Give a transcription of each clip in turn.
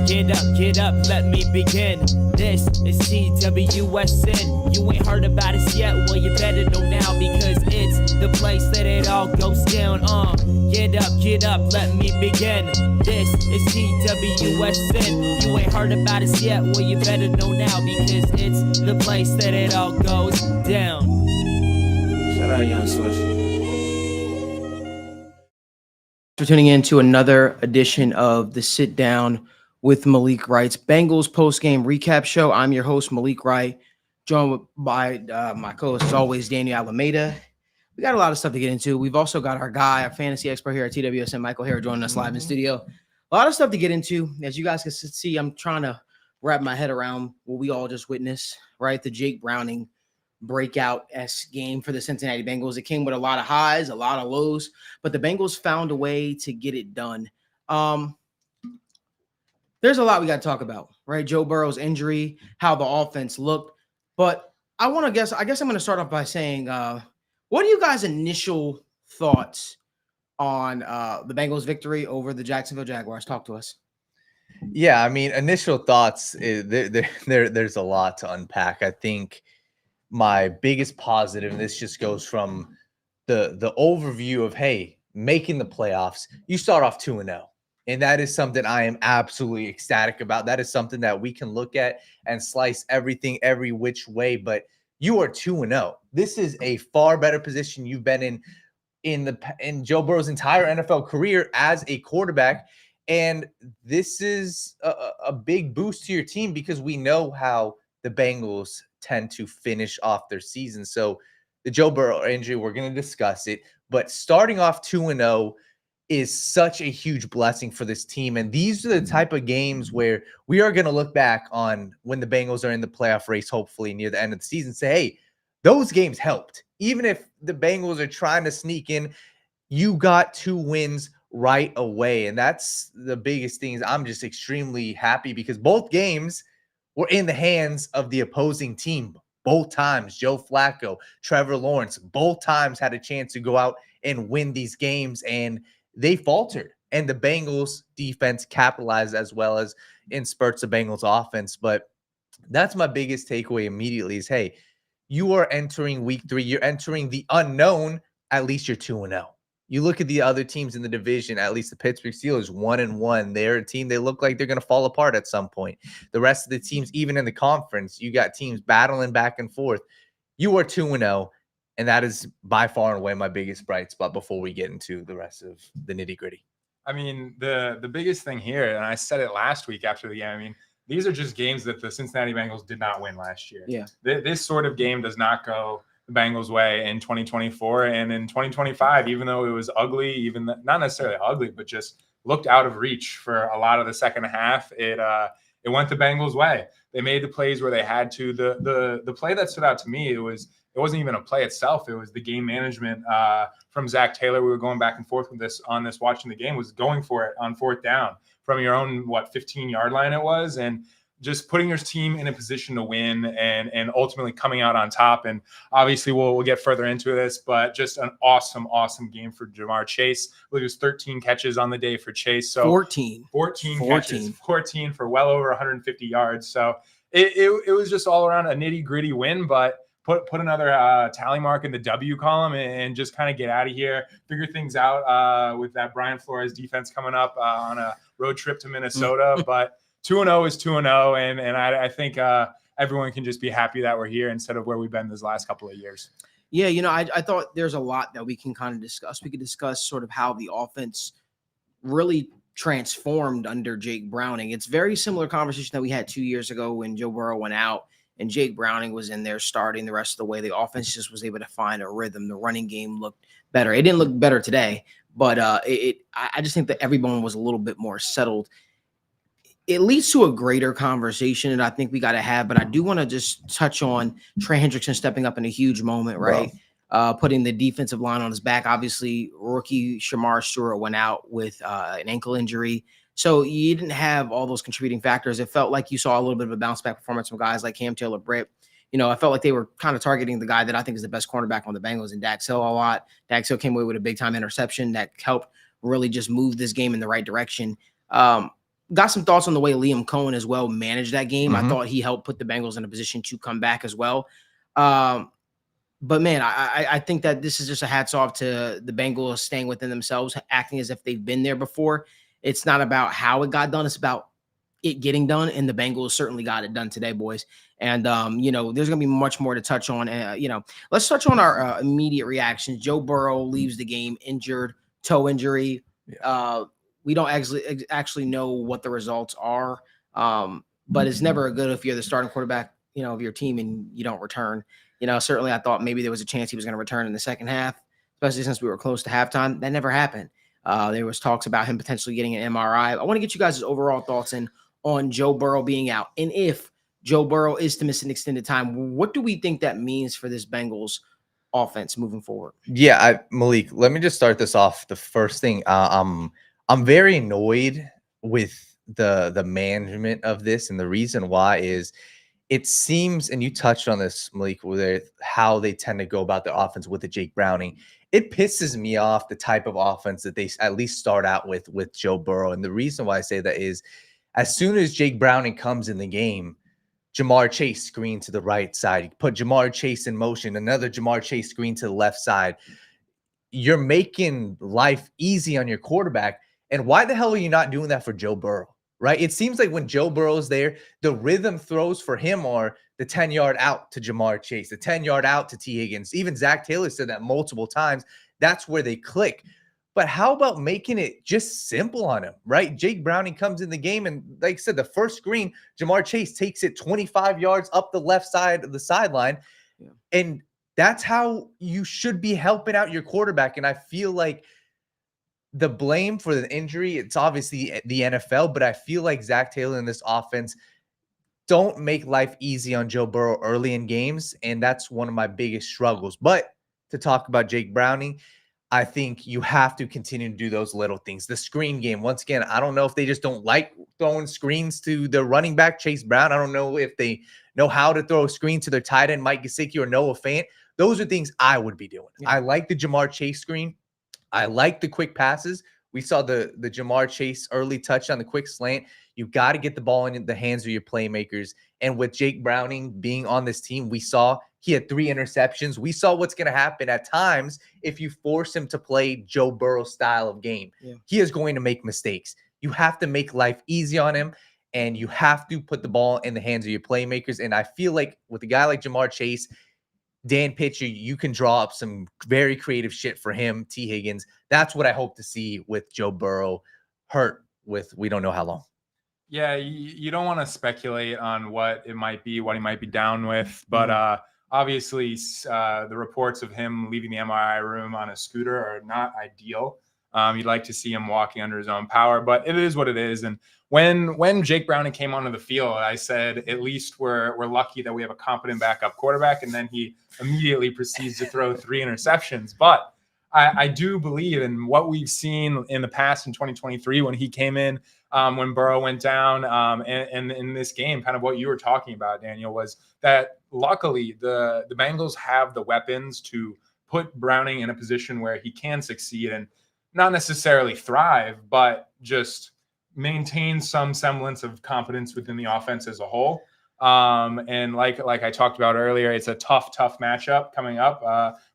get up, let me begin. This is TWSN. You ain't heard about us yet, well you better know now, because it's the place that it all goes down. Get up, let me begin. This is TWSN. You ain't heard about us yet, well you better know now, because it's the place that it all goes down. Shout out Young Swish. For tuning in to another edition of the Sit Down with Malik Wright's Bengals post-game recap show. I'm your host, Malik Wright, joined by my co-host, as always, 𝗦𝗢𝗡𝗦𝗢𝗪. We got a lot of stuff to get into. We've also got our guy, our fantasy expert here at TWSN, Michael Hare, joining us live in studio. A lot of stuff to get into. As you guys can see, I'm trying to wrap my head around what we all just witnessed, right? The Jake Browning breakout-esque game for the Cincinnati Bengals. It came with a lot of highs, a lot of lows, but the Bengals found a way to get it done. There's a lot we got to talk about, right? Joe Burrow's injury, how the offense looked, but I guess I'm going to start off by saying, what are you guys' initial thoughts on the Bengals victory over the Jacksonville Jaguars? Talk to us. Yeah, I mean, initial thoughts, there's a lot to unpack. I think my biggest positive, and this just goes from the overview of, hey, making the playoffs, you start off 2-0. And that is something I am absolutely ecstatic about. That is something that we can look at and slice everything every which way. But you are 2-0. This is a far better position you've been in Joe Burrow's entire NFL career as a quarterback. And this is a big boost to your team, because we know how the Bengals tend to finish off their season. So the Joe Burrow injury, we're going to discuss it, but starting off 2-0 is such a huge blessing for this team. And these are the type of games where we are going to look back on when the Bengals are in the playoff race, hopefully near the end of the season, say, hey, those games helped. Even if the Bengals are trying to sneak in, you got 2 wins right away. And that's the biggest thing. Is I'm just extremely happy because both games were in the hands of the opposing team. Both times, Joe Flacco, Trevor Lawrence, both times had a chance to go out and win these games, and they faltered. And the Bengals defense capitalized, as well as in spurts of Bengals offense. But that's my biggest takeaway immediately is, hey, you are entering week 3. You're entering the unknown. At least you're 2-0. You look at the other teams in the division, at least the Pittsburgh Steelers, 1-1. They're a team, they look like they're going to fall apart at some point. The rest of the teams, even in the conference, you got teams battling back and forth. You are 2-0, and that is by far and away my biggest bright spot before we get into the rest of the nitty-gritty. I mean, the biggest thing here, and I said it last week after the game, I mean, these are just games that the Cincinnati Bengals did not win last year. Yeah. This sort of game does not go the Bengals' way in 2024 and in 2025, even though it was ugly, not necessarily ugly, but just looked out of reach for a lot of the second half. It went the Bengals' way. They made the plays where they had to. The play that stood out to me, it wasn't even a play itself. It was the game management from Zac Taylor. We were going back and forth with this watching the game, was going for it on 4th down from your own 15-yard line it was, and just putting your team in a position to win and ultimately coming out on top. And obviously we'll get further into this, but just an awesome game for Ja'Marr Chase. I believe it was 13 catches on the day for Chase. So 14 catches, 14 for well over 150 yards. So it was just all around a nitty-gritty win, but put another tally mark in the W column and just kind of get out of here, figure things out with that Brian Flores defense coming up on a road trip to Minnesota. But 2-0 is 2-0, and I think everyone can just be happy that we're here instead of where we've been these last couple of years. Yeah, I thought there's a lot that we can kind of discuss. We could discuss sort of how the offense really transformed under Jake Browning. It's very similar conversation that we had 2 years ago when Joe Burrow went out and Jake Browning was in there starting the rest of the way. The offense just was able to find a rhythm. The running game looked better. It didn't look better today, but I just think that everyone was a little bit more settled. It leads to a greater conversation that I think we got to have, but I do want to just touch on Trey Hendrickson stepping up in a huge moment, right? Putting the defensive line on his back. Obviously, rookie Shemar Stewart went out with an ankle injury. So you didn't have all those contributing factors. It felt like you saw a little bit of a bounce back performance from guys like Cam Taylor-Britt. I felt like they were kind of targeting the guy that I think is the best cornerback on the Bengals, and Dax Hill a lot. Dax Hill came away with a big-time interception that helped really just move this game in the right direction. got some thoughts on the way Liam Cohen as well managed that game. I Mhm. thought he helped put the Bengals in a position to come back as well. But man, I think that this is just a hats off to the Bengals staying within themselves, acting as if they've been there before. It's not about how it got done; it's about it getting done. And the Bengals certainly got it done today, boys. And there's gonna be much more to touch on. Let's touch on our immediate reactions. Joe Burrow leaves the game injured, toe injury. We don't actually know what the results are, but it's never good if you're the starting quarterback, of your team and you don't return. Certainly I thought maybe there was a chance he was going to return in the second half, especially since we were close to halftime. That never happened. There was talks about him potentially getting an MRI. I want to get you guys' overall thoughts on Joe Burrow being out. And if Joe Burrow is to miss an extended time, what do we think that means for this Bengals offense moving forward? Yeah, Malik, let me just start this off. The first thing, I'm very annoyed with the management of this, and the reason why is it seems, and you touched on this, Malik, with how they tend to go about their offense with the Jake Browning. It pisses me off the type of offense that they at least start out with Joe Burrow. And the reason why I say that is as soon as Jake Browning comes in the game, Ja'Marr Chase screen to the right side. You put Ja'Marr Chase in motion, another Ja'Marr Chase screen to the left side. You're making life easy on your quarterback. And why the hell are you not doing that for Joe Burrow? Right? It seems like when Joe Burrow's there, the rhythm throws for him are the 10-yard out to Ja'Marr Chase, the 10-yard out to T. Higgins. Even Zach Taylor said that multiple times. That's where they click. But how about making it just simple on him, right? Jake Browning comes in the game, and like I said, the first screen, Ja'Marr Chase takes it 25 yards up the left side of the sideline. Yeah. And that's how you should be helping out your quarterback. And I feel like the blame for the injury, it's obviously the NFL, but I feel like Zach Taylor in this offense don't make life easy on Joe Burrow early in games, and that's one of my biggest struggles. But to talk about Jake Browning, I think you have to continue to do those little things. The screen game, once again, I don't know if they just don't like throwing screens to their running back, Chase Brown. I don't know if they know how to throw a screen to their tight end, Mike Gesicki or Noah Fant. Those are things I would be doing. Yeah. I like the Ja'Marr Chase screen. I like the quick passes. We saw the Ja'Marr Chase early touchdown, the quick slant. You got to get the ball in the hands of your playmakers. And with Jake Browning being on this team, we saw he had 3 interceptions. We saw what's going to happen at times if you force him to play Joe Burrow style of game. Yeah. He is going to make mistakes. You have to make life easy on him, and you have to put the ball in the hands of your playmakers. And I feel like with a guy like Ja'Marr Chase, Dan Pitcher, you can draw up some very creative shit for him, T. Higgins. That's what I hope to see with Joe Burrow hurt with we don't know how long. Yeah, you don't want to speculate on what it might be, what he might be down with. But obviously, the reports of him leaving the MRI room on a scooter are not ideal. You'd like to see him walking under his own power, but it is what it is. And when Jake Browning came onto the field, I said, at least we're lucky that we have a competent backup quarterback. And then he immediately proceeds to throw 3 interceptions. But I do believe in what we've seen in the past in 2023 when he came in, when Burrow went down, and in this game, kind of what you were talking about, Daniel, was that luckily the Bengals have the weapons to put Browning in a position where he can succeed and not necessarily thrive, but just maintain some semblance of competence within the offense as a whole. And like I talked about earlier, it's a tough matchup coming up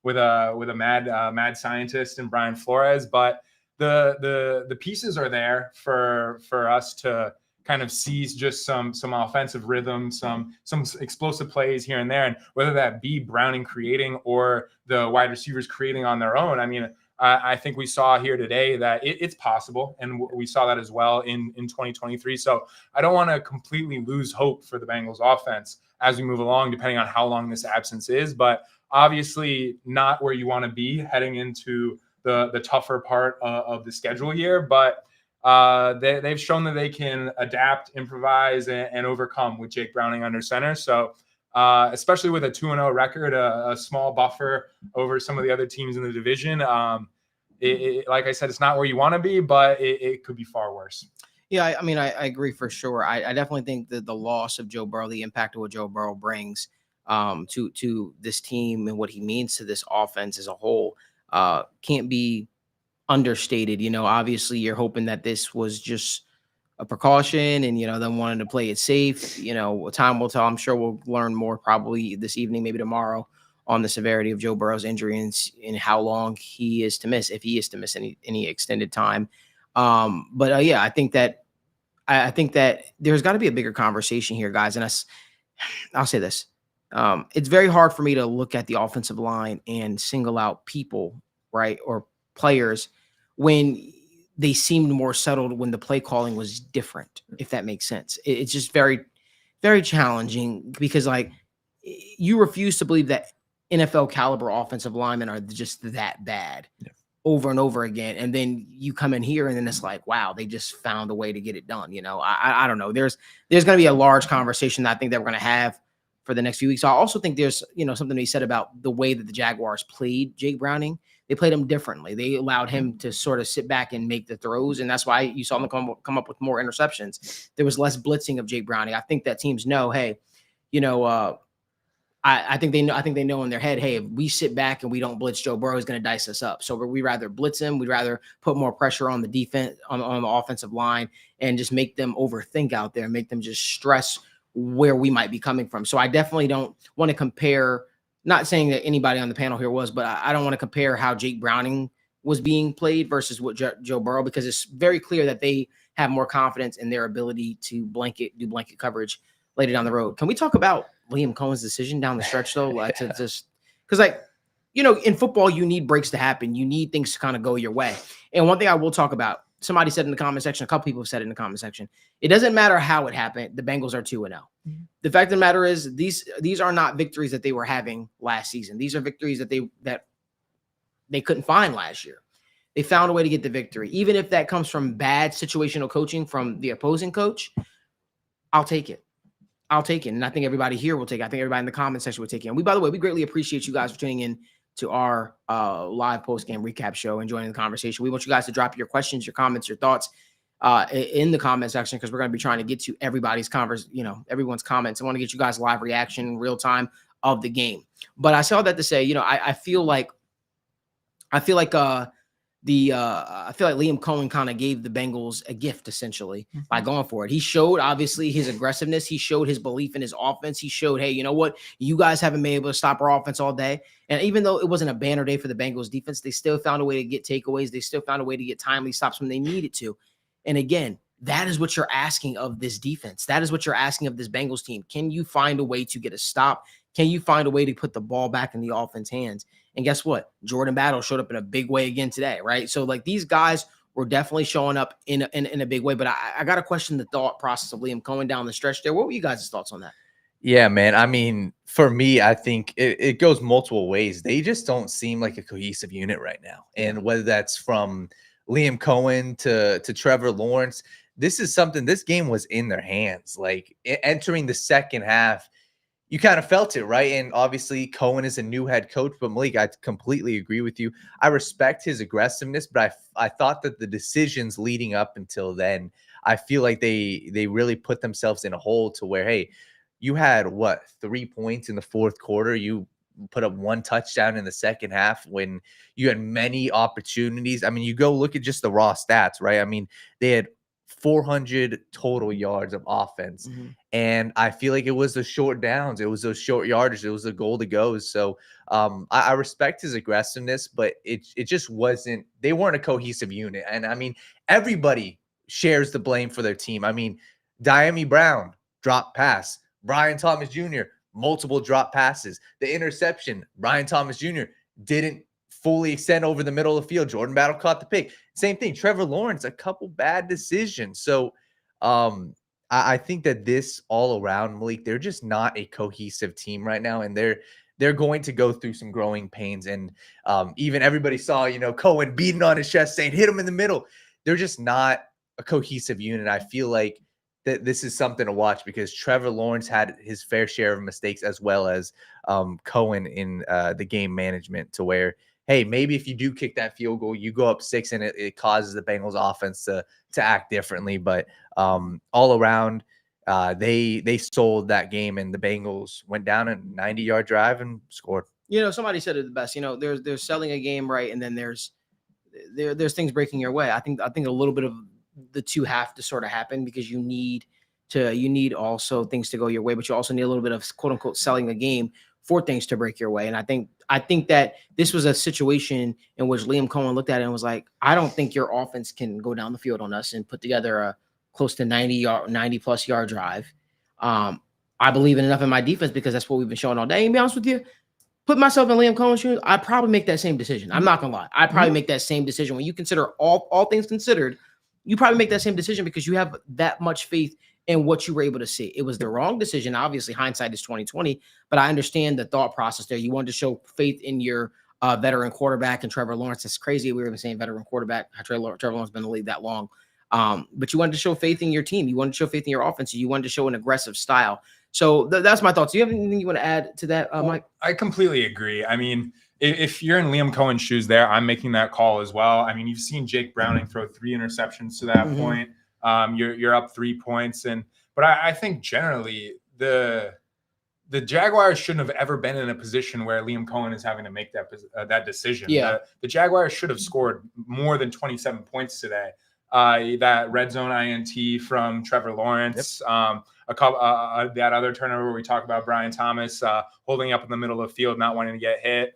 with a mad scientist in Brian Flores, but the pieces are there for us to kind of seize just some offensive rhythm, some explosive plays here and there, and whether that be Browning creating or the wide receivers creating on their own. I mean, I think we saw here today that it's possible, and we saw that as well in 2023. So I don't want to completely lose hope for the Bengals offense as we move along, depending on how long this absence is. But obviously not where you want to be heading into the tougher part of the schedule here. But they've shown that they can adapt, improvise, and overcome with Jake Browning under center. So especially with a 2-0 record, a small buffer over some of the other teams in the division. Like I said, it's not where you want to be, but it could be far worse. Yeah, I mean, I agree for sure. I definitely think that the loss of Joe Burrow, the impact of what Joe Burrow brings to this team and what he means to this offense as a whole can't be understated. Obviously you're hoping that this was just a precaution and, them wanting to play it safe. Time will tell. I'm sure we'll learn more probably this evening, maybe tomorrow, on the severity of Joe Burrow's injury and how long he is to miss, if he is to miss any extended time. But yeah, I think that there's got to be a bigger conversation here, guys. And I'll say this. It's very hard for me to look at the offensive line and single out people, right, or players when they seemed more settled when the play calling was different, if that makes sense. It's just very, very challenging because, like, you refuse to believe that NFL caliber offensive linemen are just that bad over and over again. And then you come in here and then it's like, wow, they just found a way to get it done. I don't know. There's going to be a large conversation that I think that we're going to have for the next few weeks. I also think there's, something to be said about the way that the Jaguars played Jake Browning. They played him differently. They allowed him to sort of sit back and make the throws, and that's why you saw them come up with more interceptions. There was less blitzing of Jake Browning. I think that teams know, hey, I think they know in their head, hey, if we sit back and we don't blitz, Joe Burrow is going to dice us up. So we rather blitz him. We'd rather put more pressure on the defense, on the offensive line, and just make them overthink out there and make them just stress where we might be coming from. So I definitely don't want to compare. Not saying that anybody on the panel here was, but I don't want to compare how Jake Browning was being played versus what Joe Burrow, because it's very clear that they have more confidence in their ability to do blanket coverage later down the road. Can we talk about Liam Cohen's decision down the stretch, though? To just because, in football, you need breaks to happen. You need things to kind of go your way. And one thing I will talk about, somebody said in the comment section, a couple people have said it in the comment section, it doesn't matter how it happened. The Bengals are 2-0. Mm-hmm. The fact of the matter is these are not victories that they were having last season. These are victories that they couldn't find last year. They found a way to get the victory. Even if that comes from bad situational coaching from the opposing coach, I'll take it. And I think everybody here will take it. I think everybody in the comment section will take it. And by the way, we greatly appreciate you guys for tuning in to our live post-game recap show and joining the conversation. We want you guys to drop your questions, your comments, your thoughts in the comment section, because we're going to be trying to get to everybody's everyone's comments. I want to get you guys live reaction in real time of the game. But I saw that to say, I feel like Liam Cohen kind of gave the Bengals a gift essentially by going for it. He showed obviously his aggressiveness. He showed his belief in his offense. He showed, hey, you know what? You guys haven't been able to stop our offense all day. And even though it wasn't a banner day for the Bengals defense, they still found a way to get takeaways. They still found a way to get timely stops when they needed to. And again, that is what you're asking of this defense. That is what you're asking of this Bengals team. Can you find a way to get a stop? Can you find a way to put the ball back in the offense hands? And guess what? Jordan Battle showed up in a big way again today, right? So these guys were definitely showing up in a big way. But I got to question the thought process of Liam Cohen down the stretch there. What were you guys' thoughts on that? Yeah, man. I mean, for me, I think it goes multiple ways. They just don't seem like a cohesive unit right now. And whether that's from Liam Cohen to Trevor Lawrence, this game was in their hands. Entering the second half, you kind of felt it, right? And obviously Cohen is a new head coach, but Malik, I completely agree with you. I respect his aggressiveness, but I thought that the decisions leading up until then, I feel like they really put themselves in a hole to where, hey, you had 3 points in the fourth quarter. You put up 1 touchdown in the second half when you had many opportunities. I mean, you go look at just the raw stats, right? I mean, they had 400 total yards of offense. Mm-hmm. And I feel like it was the short downs. It was those short yardage. It was the goal to goes. So I respect his aggressiveness, but it just wasn't, they weren't a cohesive unit. And I mean, everybody shares the blame for their team. I mean, Dyami Brown, drop pass. Brian Thomas Jr., multiple drop passes. The interception, Brian Thomas Jr. didn't fully extend over the middle of the field. Jordan Battle caught the pick. Same thing. Trevor Lawrence, a couple bad decisions. So I think that this all around, Malik, they're just not a cohesive team right now. And they're going to go through some growing pains. And even everybody saw, Cohen beating on his chest saying, hit him in the middle. They're just not a cohesive unit. I feel like that this is something to watch because Trevor Lawrence had his fair share of mistakes as well as Cohen in the game management to where, hey, maybe if you do kick that field goal, you go up 6 and it causes the Bengals offense to act differently. But all around, they sold that game and the Bengals went down a 90-yard drive and scored. Somebody said it the best. There's selling a game, right? And then there's things breaking your way. I think a little bit of the two have to sort of happen because you need also things to go your way, but you also need a little bit of quote unquote selling the game for things to break your way. And I think that this was a situation in which Liam Cohen looked at it and was like, I don't think your offense can go down the field on us and put together a close to 90 plus yard drive. I believe in enough in my defense because that's what we've been showing all day. And to be honest with you, put myself in Liam Cohen's shoes, I'd probably make that same decision. I'm not gonna lie. I'd probably make that same decision. When you consider all things considered, you probably make that same decision because you have that much faith in what you were able to see. It was the wrong decision. Obviously, hindsight is 2020, but I understand the thought process there. You wanted to show faith in your veteran quarterback and Trevor Lawrence. It's crazy. We were even saying veteran quarterback. Trevor Lawrence has been in the league that long. But you wanted to show faith in your team. You wanted to show faith in your offense. You wanted to show an aggressive style. So that's my thoughts. Do you have anything you want to add to that, Mike? I completely agree. I mean, if you're in Liam Cohen's shoes there, I'm making that call as well. I mean, you've seen Jake Browning throw 3 interceptions to that point. You're up 3 points. But I think generally the Jaguars shouldn't have ever been in a position where Liam Cohen is having to make that decision. Yeah. The Jaguars should have scored more than 27 points today. That red zone INT from Trevor Lawrence, that other turnover where we talk about Brian Thomas holding up in the middle of the field, not wanting to get hit.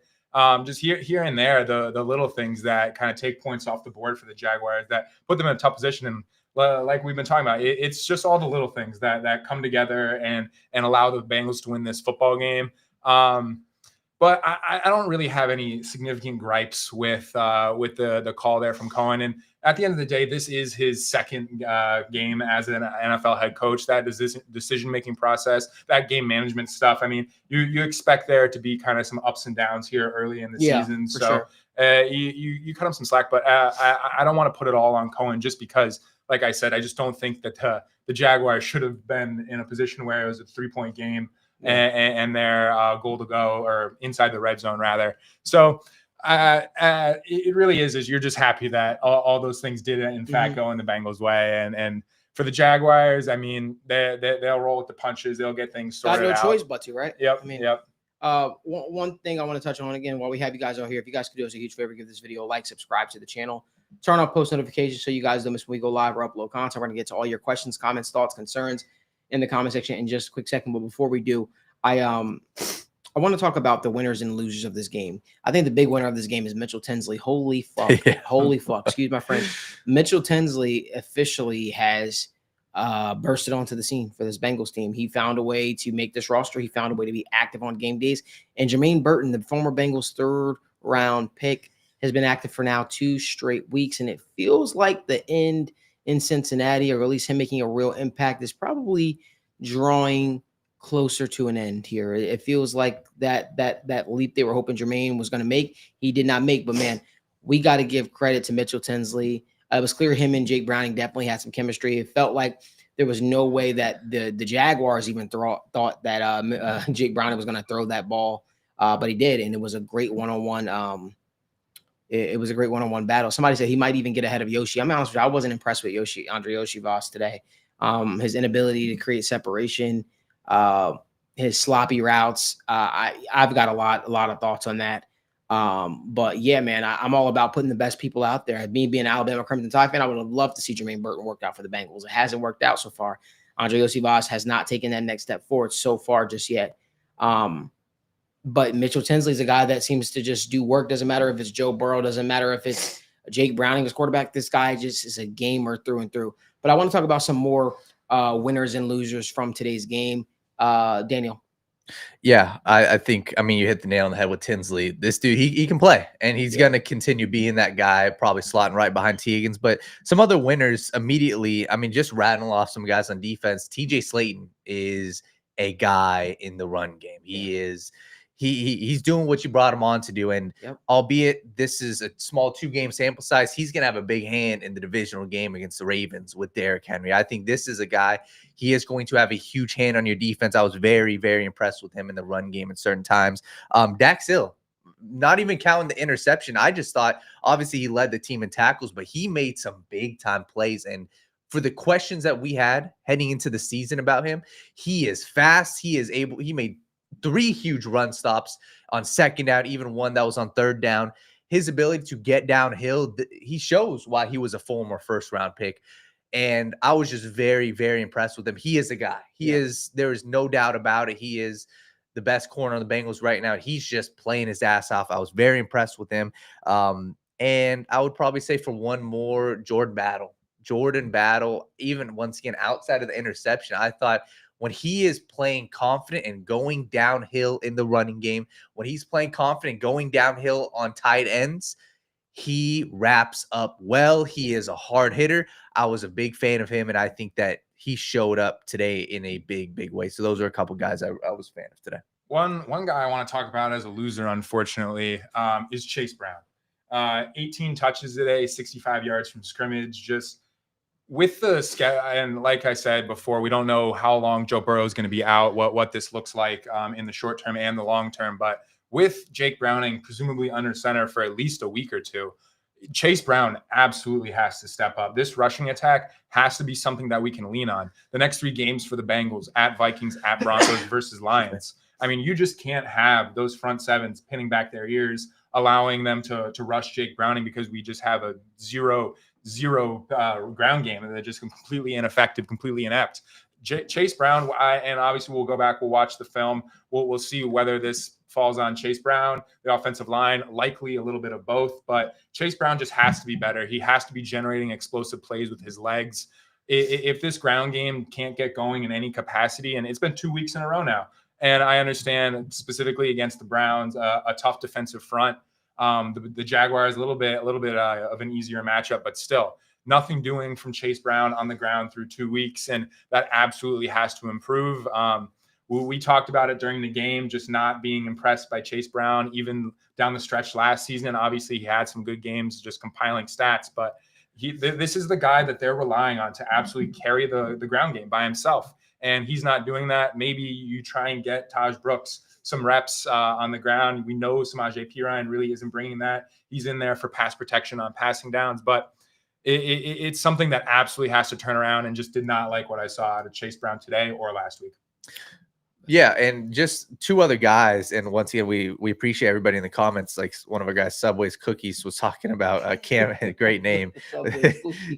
Just here and there, the little things that kind of take points off the board for the Jaguars that put them in a tough position. And like we've been talking about, it's just all the little things that come together and allow the Bengals to win this football game. But I don't really have any significant gripes with the call there from Cohen. And at the end of the day, this is his second game as an NFL head coach. That is this decision-making process, that game management stuff. I mean, you expect there to be kind of some ups and downs here early in the season. So you cut him some slack, but I don't want to put it all on Cohen just because, like I said, I just don't think that the Jaguars should have been in a position where it was a 3-point game. And their goal to go, or inside the red zone rather. So it really is you're just happy that all those things did in fact go in the Bengals' way. And for the Jaguars, I mean, they'll roll with the punches. They'll get things sorted out. Got no choice but to, right? Yep. I mean, yep. One thing I want to touch on again while we have you guys out here, if you guys could do us a huge favor, give this video a like, subscribe to the channel, turn on post notifications so you guys don't miss when we go live or upload content. We're going to get to all your questions, comments, thoughts, concerns in the comment section in just a quick second. But before we do, I want to talk about the winners and losers of this game. I think the big winner of this game is Mitchell Tinsley. Holy fuck. Holy fuck. Excuse my French. Mitchell Tinsley officially has bursted onto the scene for this Bengals team. He found a way to make this roster. He found a way to be active on game days. And Jermaine Burton, the former Bengals 3rd round pick, has been active for now 2 straight weeks. And it feels like the end in Cincinnati, or at least him making a real impact, is probably drawing closer to an end here. It feels like that leap they were hoping Jermaine was going to make, he did not make. But man, we got to give credit to Mitchell Tinsley. It was clear him and Jake Browning definitely had some chemistry. It felt like there was no way that the Jaguars even thought that Jake Browning was going to throw that ball, but he did, and it was a great one-on-one. It was a great one-on-one battle. Somebody said he might even get ahead of Yoshi. I'm honest with you, I wasn't impressed with Андре Voss today. His inability to create separation, his sloppy routes. I've got a lot of thoughts on that. But yeah, man, I'm all about putting the best people out there. Me being an Alabama Crimson Tide fan, I would have loved to see Jermaine Burton work out for the Bengals. It hasn't worked out so far. Андре Voss has not taken that next step forward so far just yet. But Mitchell Tinsley is a guy that seems to just do work. Doesn't matter if it's Joe Burrow. Doesn't matter if it's Jake Browning as quarterback. This guy just is a gamer through and through. But I want to talk about some more winners and losers from today's game. Daniel. Yeah, I think, I mean, you hit the nail on the head with Tinsley. This dude, he can play, and he's going to continue being that guy, probably slotting right behind T. Higgins. But some other winners immediately, I mean, just rattling off some guys on defense. TJ Slaton is a guy in the run game. He is. He's doing what you brought him on to do. And albeit this is a small 2-game sample size, he's going to have a big hand in the divisional game against the Ravens with Derrick Henry. I think this is a guy, he is going to have a huge hand on your defense. I was very, very impressed with him in the run game at certain times. Dax Hill, not even counting the interception. I just thought, obviously he led the team in tackles, but he made some big time plays. And for the questions that we had heading into the season about him, he is fast. He made 3 huge run stops on 2nd down, even one that was on 3rd down. His ability to get downhill, he shows why he was a former 1st round pick. And I was just very, very impressed with him. He is a guy. There is no doubt about it. He is the best corner on the Bengals right now. He's just playing his ass off. I was very impressed with him. And I would probably say for one more, Jordan Battle, even once again, outside of the interception, I thought when he is playing confident and going downhill in the running game, when he's playing confident going downhill on tight ends, he wraps up well. He is a hard hitter. I was a big fan of him, and I think that he showed up today in a big, big way. So those are a couple guys I was a fan of today. One guy I want to talk about as a loser, unfortunately, is Chase Brown. 18 touches today, 65 yards from scrimmage. Just with the schedule, and like I said before, we don't know how long Joe Burrow is going to be out, what this looks like in the short term and the long term. But with Jake Browning presumably under center for at least a week or two, Chase Brown absolutely has to step up. This rushing attack has to be something that we can lean on. The next 3 games for the Bengals, at Vikings, at Broncos versus Lions. I mean, you just can't have those front sevens pinning back their ears, allowing them to rush Jake Browning, because we just have a zero ground game, and they're just completely ineffective, completely inept. Chase Brown, and obviously we'll go back, we'll watch the film, we'll see whether this falls on Chase Brown, the offensive line, likely a little bit of both, but Chase Brown just has to be better. He has to be generating explosive plays with his legs. If this ground game can't get going in any capacity, and it's been 2 weeks in a row now, and I understand specifically against the Browns, a tough defensive front. The Jaguars, a little bit of an easier matchup, but still nothing doing from Chase Brown on the ground through 2 weeks, and that absolutely has to improve. We talked about it during the game, just not being impressed by Chase Brown, even down the stretch last season. Obviously, he had some good games, just compiling stats, but this is the guy that they're relying on to absolutely carry the ground game by himself, and he's not doing that. Maybe you try and get Taj Brooks some reps on the ground. We know 𝗦𝗦𝗙𝗎𝗘 really isn't bringing that. He's in there for pass protection on passing downs, but it's something that absolutely has to turn around, and just did not like what I saw out of Chase Brown today or last week. Yeah, and just 2 other guys, and once again, we appreciate everybody in the comments. Like one of our guys, Subway's Cookies, was talking about Cam, great name.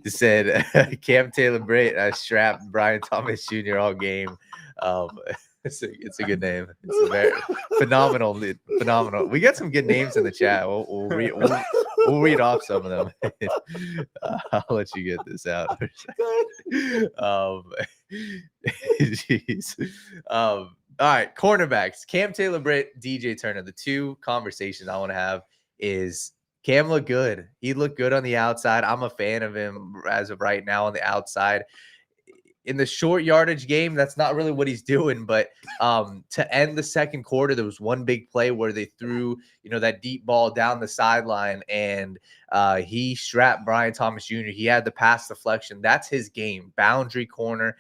He said Cam Taylor strapped Brian Thomas Jr. all game. It's a good name. It's a very phenomenal. We got some good names in the chat. We'll read off some of them. I'll let you get this out. Jeez. All right, cornerbacks. Cam Taylor-Britt, DJ Turner. The 2 conversations I want to have is Cam looked good. He looked good on the outside. I'm a fan of him as of right now on the outside. In the short yardage game, that's not really what he's doing. But to end the second quarter, there was one big play where they threw, that deep ball down the sideline, and he strapped Brian Thomas Jr. He had the pass deflection. That's his game, boundary corner.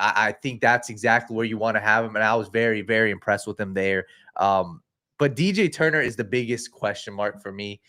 I think that's exactly where you want to have him, and I was very, very impressed with him there. But DJ Turner is the biggest question mark for me.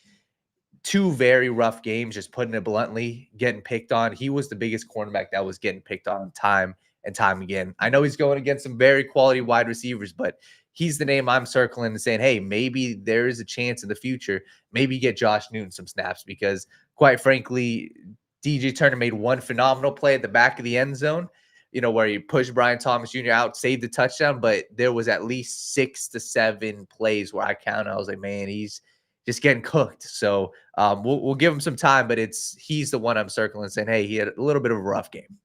2 very rough games, just putting it bluntly, getting picked on. He was the biggest cornerback that was getting picked on time and time again. I know he's going against some very quality wide receivers, but he's the name I'm circling and saying, hey, maybe there is a chance in the future, maybe get Josh Newton some snaps, because quite frankly, DJ Turner made one phenomenal play at the back of the end zone, where he pushed Brian Thomas Jr. out, saved the touchdown, but there was at least 6 to 7 plays where I counted. I was like, man, he's just getting cooked. So we'll give him some time, but he's the one I'm circling saying, hey, he had a little bit of a rough game.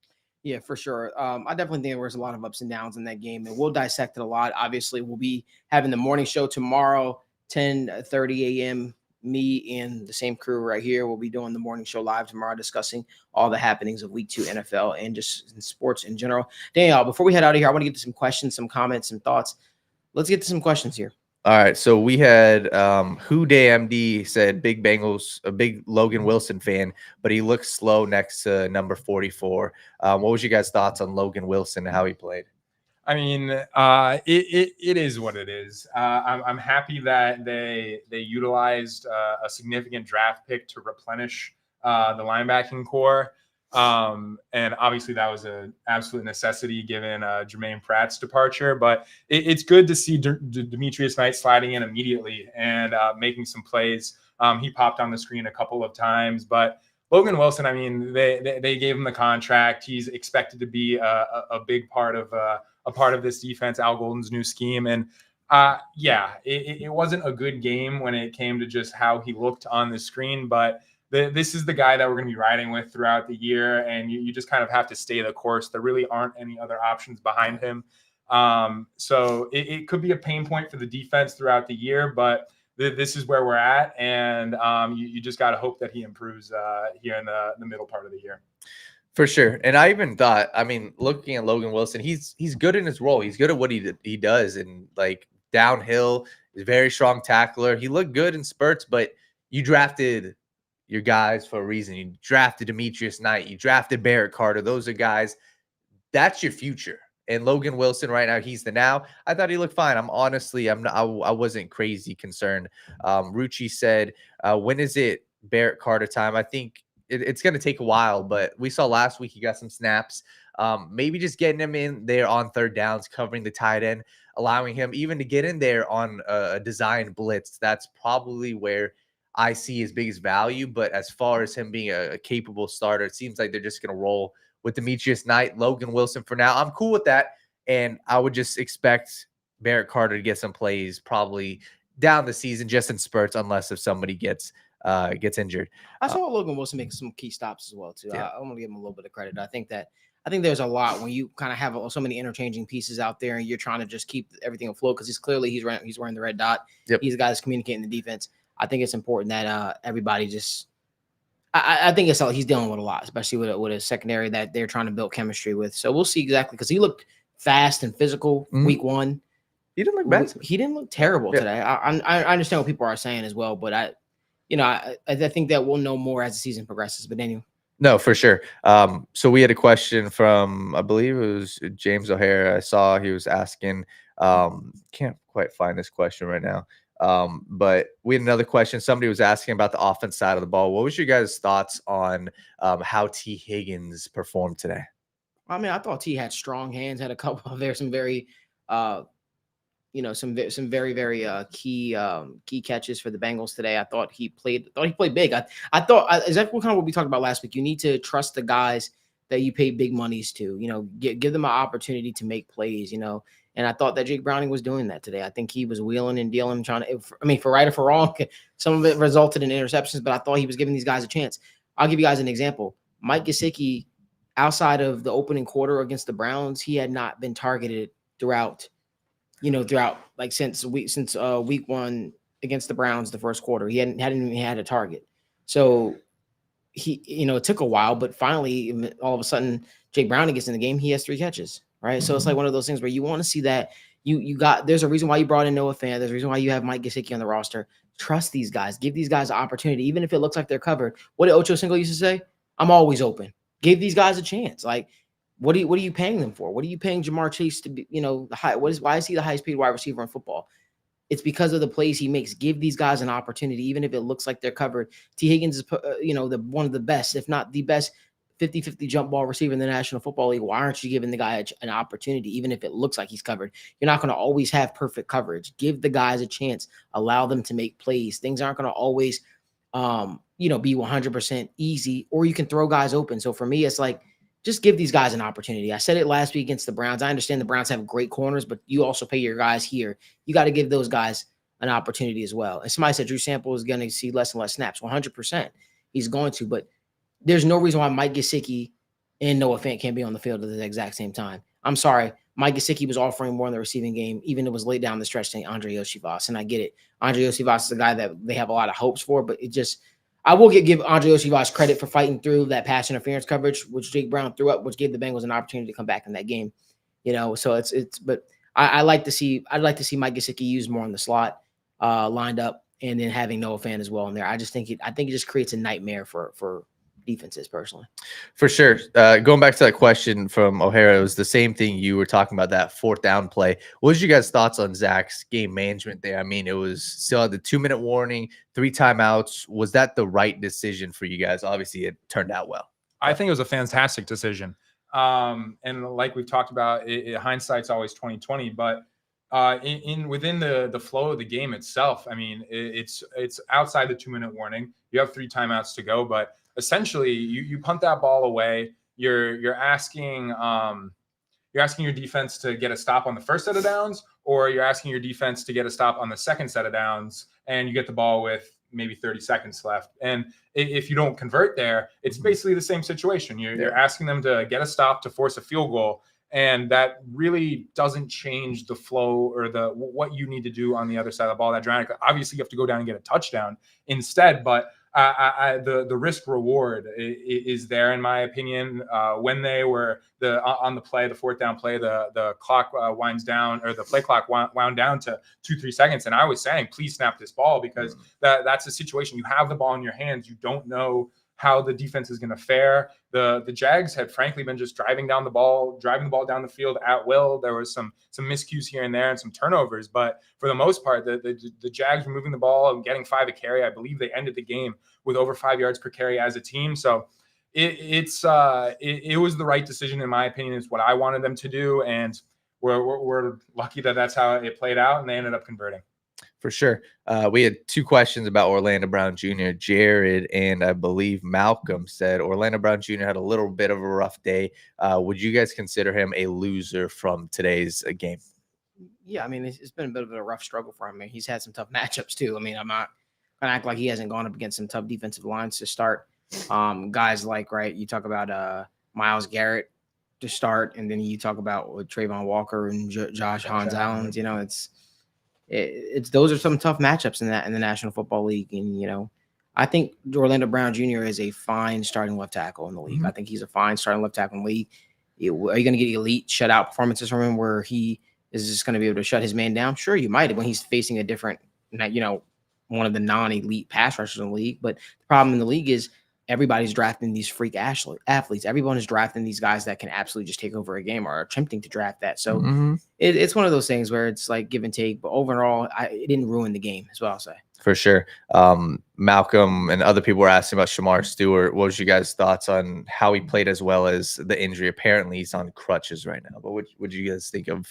Yeah, for sure. I definitely think there was a lot of ups and downs in that game, and we'll dissect it a lot. Obviously, we'll be having the morning show tomorrow, 10:30 a.m. Me and the same crew right here will be doing the morning show live tomorrow, discussing all the happenings of Week 2 NFL and just in sports in general. Daniel, before we head out of here, I want to get to some questions, some comments, some thoughts. Let's get to some questions here. All right, so we had 𝗦𝗣𝗢𝗟𝗏 said big Bengals, a big Logan Wilson fan, but he looks slow next to number 44. What was your guys' thoughts on Logan Wilson and how he played? I mean, it is what it is. I'm happy that they utilized a significant draft pick to replenish the linebacking core. And obviously that was an absolute necessity given Jermaine Pratt's departure, but it's good to see Demetrius Knight sliding in immediately and making some plays. He popped on the screen a couple of times, but Logan Wilson, I mean, they gave him the contract. He's expected to be a big part of this defense, Al Golden's new scheme. And it wasn't a good game when it came to just how he looked on the screen, but this is the guy that we're going to be riding with throughout the year, and you just kind of have to stay the course. There really aren't any other options behind him. So it could be a pain point for the defense throughout the year, but this is where we're at, and you just got to hope that he improves here in the middle part of the year. For sure. And I even thought, I mean, looking at Logan Wilson, he's good in his role. He's good at what he does, and like downhill, he's a very strong tackler. He looked good in spurts, but you drafted your guys for a reason. You drafted Demetrius Knight, you drafted Barrett Carter. Those are guys, that's your future. And Logan Wilson right now, he's the now. I thought he looked fine. I wasn't crazy concerned. Rucci said, when is it Barrett Carter time? I think it's going to take a while, but we saw last week he got some snaps. Maybe just getting him in there on third downs, covering the tight end, allowing him even to get in there on a design blitz. That's probably where I see his biggest value. But as far as him being a capable starter, it seems like they're just going to roll with Demetrius Knight, Logan Wilson for now. I'm cool with that. And I would just expect Barrett Carter to get some plays probably down the season, just in spurts, unless if somebody gets injured. I saw Logan Wilson make some key stops as well, too. Yeah. I want to give him a little bit of credit. I think there's a lot when you kind of have so many interchanging pieces out there and you're trying to just keep everything afloat, because he's wearing the red dot. Yep. He's the guy that's communicating the defense. I think it's important that everybody just I think he's dealing with a lot, especially with a secondary that they're trying to build chemistry with. So we'll see exactly, because he looked fast and physical week one. He didn't look bad. He didn't look terrible today. I understand what people are saying as well, but I think that we'll know more as the season progresses. But anyway. No, for sure. So we had a question from, I believe it was James O'Hara. I saw he was asking, can't quite find this question right now. But we had another question. Somebody was asking about the offense side of the ball. What was your guys' thoughts on how T. Higgins performed today? I mean, I thought T had strong hands, had a couple of some very some very, very key catches for the Bengals today. I thought he played big. I thought exactly kind of what we talked about last week. You need to trust the guys that you pay big monies to, give them an opportunity to make plays, And I thought that Jake Browning was doing that today. I think he was wheeling and dealing, for right or for wrong, some of it resulted in interceptions, but I thought he was giving these guys a chance. I'll give you guys an example. Mike Gesicki, outside of the opening quarter against the Browns, he had not been targeted throughout since week one against the Browns, the first quarter. He hadn't even had a target. So he, it took a while, but finally, all of a sudden, Jake Browning gets in the game. He has 3 catches. Right. So it's like one of those things where you want to see that there's a reason why you brought in Noah Fant. There's a reason why you have Mike Gesicki on the roster. Trust these guys. Give these guys an opportunity, even if it looks like they're covered. What did Ocho Cinco used to say? I'm always open. Give these guys a chance. Like, what are you paying them for? What are you paying Jamar Chase to be, why is he the highest paid wide receiver in football? It's because of the plays he makes. Give these guys an opportunity, even if it looks like they're covered. T. Higgins is, one of the best, if not the best, 50-50 jump ball receiver in the National Football League. Why aren't you giving the guy an opportunity, even if it looks like he's covered? You're not going to always have perfect coverage. Give the guys a chance. Allow them to make plays. Things aren't going to always, be 100% easy, or you can throw guys open. So for me, it's like, just give these guys an opportunity. I said it last week against the Browns. I understand the Browns have great corners, but you also pay your guys here. You got to give those guys an opportunity as well. And somebody said Drew Sample is going to see less and less snaps. 100%. He's going to, but there's no reason why Mike Gesicki and Noah Fant can't be on the field at the exact same time. I'm sorry. Mike Gesicki was offering more in the receiving game, even if it was late down the stretch to Andre Osivas, and I get it. Andre Osivas is a guy that they have a lot of hopes for, but I will give Andre Osivas credit for fighting through that pass interference coverage, which Jake Brown threw up, which gave the Bengals an opportunity to come back in that game. So but I'd like to see Mike Gesicki used more in the slot, lined up, and then having Noah Fant as well in there. I think it just creates a nightmare for defenses personally. For sure. Going back to that question from O'Hara, it was the same thing you were talking about, that 4th down play. What was your guys' thoughts on Zach's game management there? I mean, it was still the 2-minute warning, 3 timeouts. Was that the right decision for you guys? Obviously, it turned out well. I think it was a fantastic decision. And like we've talked about, hindsight's always 20/20, but within the flow of the game itself, I mean, it's outside the 2-minute warning. You have 3 timeouts to go, but essentially you punt that ball away. You're asking your defense to get a stop on the first set of downs, or you're asking your defense to get a stop on the second set of downs, and you get the ball with maybe 30 seconds left. And if you don't convert there, it's basically the same situation. You're asking them to get a stop to force a field goal, and that really doesn't change the flow or what you need to do on the other side of the ball that dramatically. Obviously, you have to go down and get a touchdown instead, but the risk reward is there, in my opinion. When they were on the play, the fourth down play, the clock winds down, or the play clock wound down to 2-3 seconds, and I was saying, please snap this ball, because that's a situation. You have the ball in your hands. You don't know how the defense is going to fare. The Jags had frankly been just driving the ball down the field at will. There was some miscues here and there and some turnovers, but for the most part, the Jags were moving the ball and getting 5 a carry. I believe they ended the game with over 5 yards per carry as a team. So it was the right decision, in my opinion. It's what I wanted them to do, and we're lucky that that's how it played out, and they ended up converting. For sure. We had 2 questions about Orlando Brown Jr. Jared and I believe Malcolm said Orlando Brown Jr. had a little bit of a rough day. Would you guys consider him a loser from today's game? Yeah, I mean, it's been a bit of a rough struggle for him. He's had some tough matchups too. I mean, I'm not going to act like he hasn't gone up against some tough defensive lines to start. Guys like, right, you talk about Myles Garrett to start, and then you talk about Trayvon Walker and Josh Allen. You know, it's those are some tough matchups in the National Football League. And, I think Orlando Brown Jr. is a fine starting left tackle in the league. I think he's a fine starting left tackle in the league. Are you going to get elite shutout performances from him where he is just going to be able to shut his man down? Sure, you might when he's facing a different, one of the non-elite pass rushers in the league. But the problem in the league is everybody's drafting these freak athletes. Everyone is drafting these guys that can absolutely just take over a game, or are attempting to draft that. So it's one of those things where it's like give and take. But overall, it didn't ruin the game, is what I'll say. For sure. Malcolm and other people were asking about 𝗪 Stewart. What was you guys' thoughts on how he played as well as the injury? Apparently, he's on crutches right now. But what did you guys think of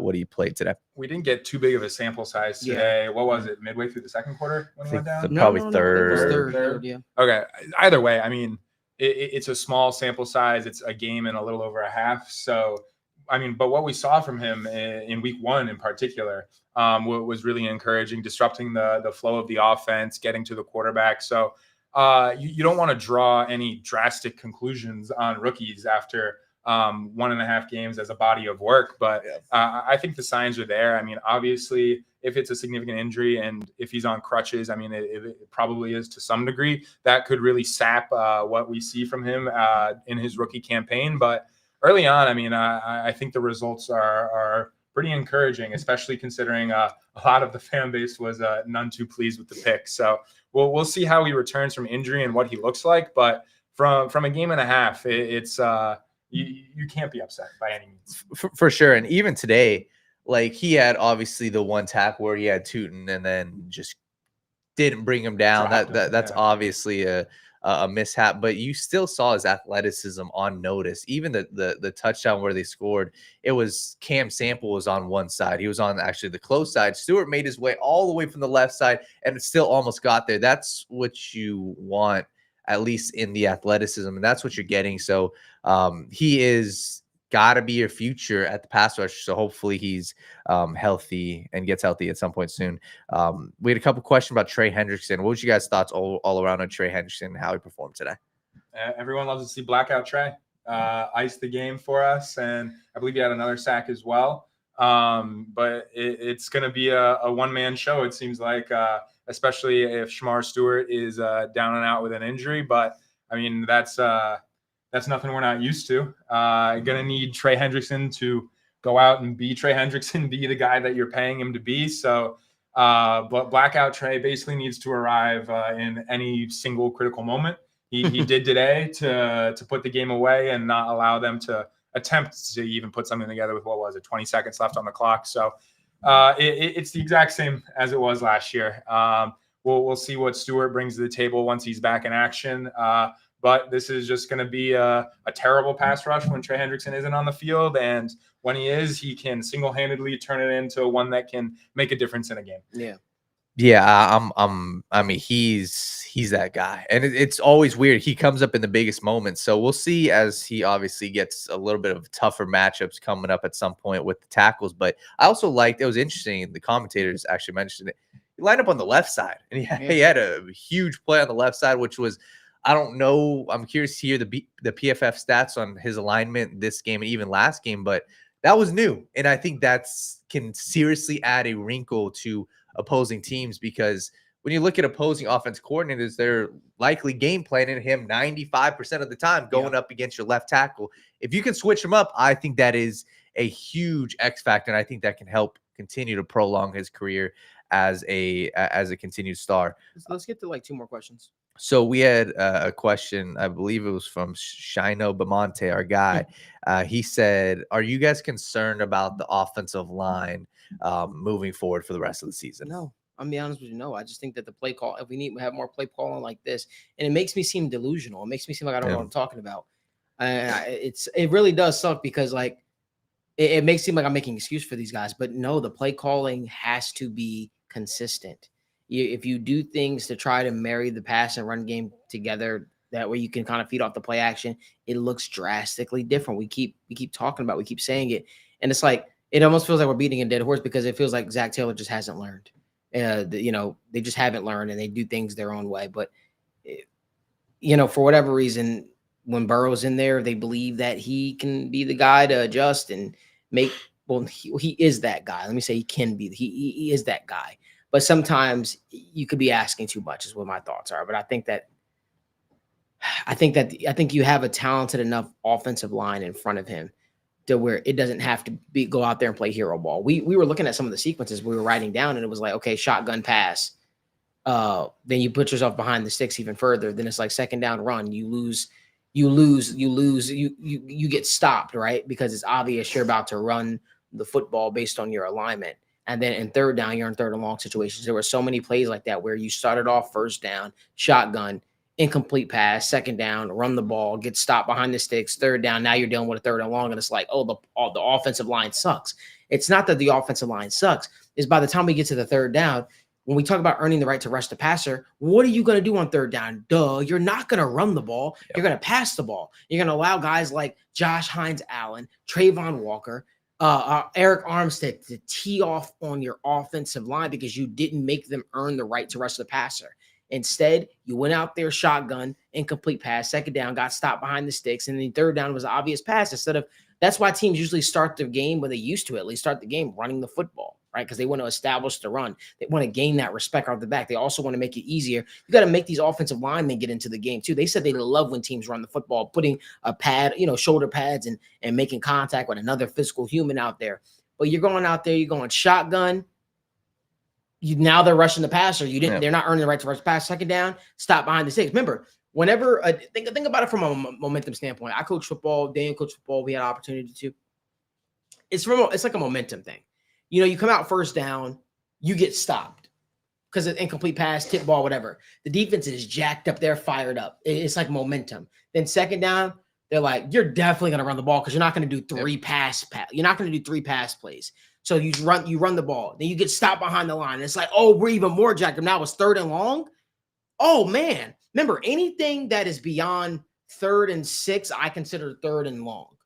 what he played today? We didn't get too big of a sample size today. Yeah. What was it? Midway through the second quarter when he went down? Probably third. Third, yeah. Okay. Either way, I mean, it's a small sample size. It's a game and a little over a half. So, I mean, but what we saw from him in week 1 in particular was really encouraging, disrupting the flow of the offense, getting to the quarterback. So you don't want to draw any drastic conclusions on rookies after 1.5 games as a body of work. But I think the signs are there. I mean, obviously, if it's a significant injury and if he's on crutches, I mean, it probably is to some degree. That could really sap what we see from him in his rookie campaign. But early on, I mean, I think the results are pretty encouraging, especially considering a lot of the fan base was none too pleased with the pick. So we'll see how he returns from injury and what he looks like. But from a game and a half, it's you can't be upset by any means. For sure. And even today, like, he had obviously the one tackle where he had Tootin and then just didn't bring him down. That's obviously a mishap, but you still saw his athleticism on notice. Even the touchdown where they scored, it was Cam Sample was on one side. He was on actually the close side. Stewart made his way all the way from the left side and it still almost got there. That's what you want, at least in the athleticism, and that's what you're getting. So he is got to be your future at the pass rush. So hopefully he's healthy and gets healthy at some point soon. We had a couple questions about Trey Hendrickson. What was you guys' thoughts all around on Trey Hendrickson and how he performed today? Everyone loves to see blackout Trey ice the game for us, and I believe he had another sack as well. But it's going to be a one-man show, it seems like, especially if 𝗪 Stewart is down and out with an injury. But I mean, that's nothing we're not used to. Going to need Trey Hendrickson to go out and be Trey Hendrickson, be the guy that you're paying him to be. So, but blackout Trey basically needs to arrive in any single critical moment. He did today to put the game away and not allow them to attempt to even put something together with, 20 seconds left on the clock. So it's the exact same as it was last year. We'll see what Stewart brings to the table once he's back in action. But this is just going to be a terrible pass rush when Trey Hendrickson isn't on the field. And when he is, he can single-handedly turn it into one that can make a difference in a game. Yeah. Yeah, I mean, he's that guy, and it's always weird. He comes up in the biggest moments, so we'll see as he obviously gets a little bit of tougher matchups coming up at some point with the tackles. But I also liked, it was interesting. The commentators actually mentioned it. He lined up on the left side, and he had a huge play on the left side, which was, I don't know. I'm curious to hear the PFF stats on his alignment this game and even last game, but that was new, and I think that's can seriously add a wrinkle to opposing teams, because when you look at opposing offense coordinators, they're likely game planning him 95% of the time going up against your left tackle. If you can switch him up, I think that is a huge X factor, and I think that can help continue to prolong his career as a continued star. So let's get to like 2 more questions. So we had a question, I believe it was from 𝗦𝗨𝗕𝗦𝗕𝗦𝗪, our guy. He said, are you guys concerned about the offensive line moving forward for the rest of the season? No, I'm be honest with you. No, I just think that the play call, if we have more play calling like this, and it makes me seem delusional. It makes me seem like I don't know what I'm talking about. It really does suck, because like it makes it seem like I'm making excuse for these guys, but no, the play calling has to be consistent. If you do things to try to marry the pass and run game together, that way you can kind of feed off the play action, it looks drastically different. We keep talking about, we keep saying it, and it's like it almost feels like we're beating a dead horse, because it feels like Zach Taylor just hasn't learned. They just haven't learned, and they do things their own way. But for whatever reason, when Burrow's in there, they believe that he can be the guy to adjust and make. Well, he is that guy. Let me say he can be. He is that guy. But sometimes you could be asking too much, is what my thoughts are. But I think you have a talented enough offensive line in front of him to where it doesn't have to go out there and play hero ball. We were looking at some of the sequences we were writing down, and it was like, okay, shotgun pass. Then you put yourself behind the sticks even further. Then it's like second down run. You get stopped, right? Because it's obvious you're about to run the football based on your alignment. And then in third down, you're in third and long situations. There were so many plays like that where you started off first down, shotgun, incomplete pass, second down, run the ball, get stopped behind the sticks, third down. Now you're dealing with a third and long, and it's like, oh, the offensive line sucks. It's not that the offensive line sucks. It's by the time we get to the third down, when we talk about earning the right to rush the passer, what are you going to do on third down? Duh, you're not going to run the ball. You're going to pass the ball. You're going to allow guys like Josh Hines-Allen, Trayvon Walker, Eric Armstead to tee off on your offensive line because you didn't make them earn the right to rush the passer. Instead, you went out there, shotgun, incomplete pass, second down, got stopped behind the sticks, and then third down was an obvious pass. That's why teams usually start the game, when they used to at least start the game running the football, right? Because they want to establish the run. They want to gain that respect off the back. They also want to make it easier. You got to make these offensive linemen get into the game too. They said they love when teams run the football, putting a pad, shoulder pads and making contact with another physical human out there. But you're going out there, you're going shotgun. Now they're rushing the passer. They're not earning the right to rush the pass. Second down, stop behind the sticks. Remember, whenever think about it from a momentum standpoint. I coach football. Dan coached football. We had an opportunity to. It's like a momentum thing. You come out first down, you get stopped because of incomplete pass, tip ball, whatever. The defense is jacked up. They're fired up. It's like momentum. Then second down, they're like, you're definitely going to run the ball because you're not going to do three pass. You're not going to do 3 pass plays. So you run the ball. Then you get stopped behind the line. And it's like, oh, we're even more jacked up. Now it's third and long. Oh, man. Remember, anything that is beyond 3rd and 6, I consider third and long.